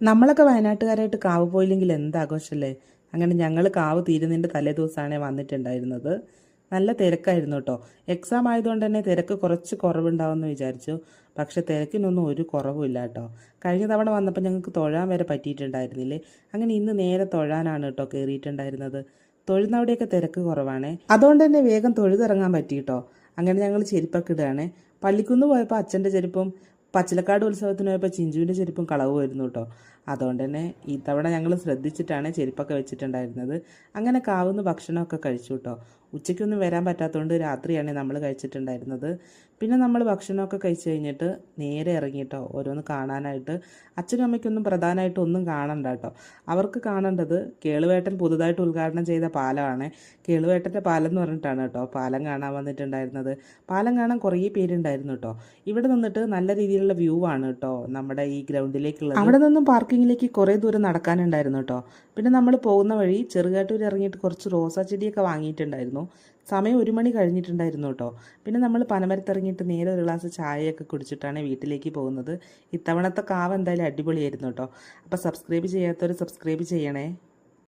നമ്മളൊക്കെ വയനാട്ടുകാരായിട്ട് കാവ് പോയില്ലെങ്കിൽ എന്താഘോഷമല്ലേ. അങ്ങനെ ഞങ്ങൾ കാവ് തീരുന്നതിൻ്റെ തലേ ദിവസമാണ് വന്നിട്ടുണ്ടായിരുന്നത്. നല്ല തിരക്കായിരുന്നു കേട്ടോ. എക്സാം ആയതുകൊണ്ട് തന്നെ തിരക്ക് കുറച്ച് കുറവുണ്ടാവുമെന്ന് വിചാരിച്ചു. പക്ഷെ തിരക്കിനൊന്നും ഒരു കുറവുമില്ല കേട്ടോ. കഴിഞ്ഞ തവണ വന്നപ്പോൾ ഞങ്ങൾക്ക് തൊഴാൻ വരെ പറ്റിയിട്ടുണ്ടായിരുന്നില്ലേ. അങ്ങനെ ഇന്ന് നേരെ തൊഴാനാണ് കേട്ടോ കയറിയിട്ടുണ്ടായിരുന്നത്. തൊഴുന്നവിടെയൊക്കെ തിരക്ക് കുറവാണേ. അതുകൊണ്ട് തന്നെ വേഗം തൊഴുതിറങ്ങാൻ പറ്റി കേട്ടോ. അങ്ങനെ ഞങ്ങൾ ചെരുപ്പൊക്കെ ഇടുകയാണ്. പള്ളിക്കുന്ന് പോയപ്പോൾ അച്ഛൻ്റെ ചെരുപ്പും പച്ചിലക്കാട് ഉത്സവത്തിന് പോയപ്പോൾ ചിഞ്ചുവിൻ്റെ ചെരുപ്പും കളവുമായിരുന്നു കേട്ടോ. അതുകൊണ്ട് തന്നെ ഇത്തവണ ഞങ്ങൾ ശ്രദ്ധിച്ചിട്ടാണ് ചെരുപ്പൊക്കെ വെച്ചിട്ടുണ്ടായിരുന്നത്. അങ്ങനെ കാവുന്ന് ഭക്ഷണമൊക്കെ കഴിച്ചു കേട്ടോ. ഉച്ചയ്ക്കൊന്നും വരാൻ പറ്റാത്തതുകൊണ്ട് രാത്രിയാണ് നമ്മൾ കഴിച്ചിട്ടുണ്ടായിരുന്നത്. പിന്നെ നമ്മൾ ഭക്ഷണമൊക്കെ കഴിച്ച് കഴിഞ്ഞിട്ട് നേരെ ഇറങ്ങിയിട്ടോ ഓരോന്ന് കാണാനായിട്ട്. അച്ഛനും അമ്മയ്ക്കൊന്നും പ്രധാനമായിട്ട് ഒന്നും കാണണ്ട കേട്ടോ. അവർക്ക് കാണേണ്ടത് കേളുവേട്ടൻ പുതുതായിട്ട് ഉദ്ഘാടനം ചെയ്ത പാലമാണ്. കേളുവേട്ടൻ്റെ പാലം എന്ന് പറഞ്ഞിട്ടാണ് കേട്ടോ പാലം കാണാൻ വന്നിട്ടുണ്ടായിരുന്നത്. പാലം കാണാൻ കുറേ പേരുണ്ടായിരുന്നു കേട്ടോ. ഇവിടെ നിന്നിട്ട് നല്ല രീതിയിലുള്ള വ്യൂ ആണ് കേട്ടോ നമ്മുടെ ഈ ഗ്രൗണ്ടിലേക്കുള്ളത്. അവിടെ നിന്നും പാർക്കിങ്ങിലേക്ക് കുറേ ദൂരം നടക്കാനുണ്ടായിരുന്നു കേട്ടോ. പിന്നെ നമ്മൾ പോകുന്ന വഴി ചെറുകാട്ടൂർ ഇറങ്ങിയിട്ട് കുറച്ച് റോസാ ചെടിയൊക്കെ വാങ്ങിയിട്ടുണ്ടായിരുന്നു. സമയം 1 മണി കഴിഞ്ഞിട്ടുണ്ടായിരുന്നു കേട്ടോ. പിന്നെ നമ്മൾ പനമരത്തിറങ്ങിയിട്ട് നേരെ ഒരു ഗ്ലാസ് ചായയൊക്കെ കുടിച്ചിട്ടാണ് വീട്ടിലേക്ക് പോകുന്നത്. ഇത്തവണത്തെ കാവ് എന്തായാലും അടിപൊളിയായിരുന്നു കേട്ടോ. അപ്പോൾ സബ്സ്ക്രൈബ് ചെയ്യാത്തവർ സബ്സ്ക്രൈബ് ചെയ്യണേ.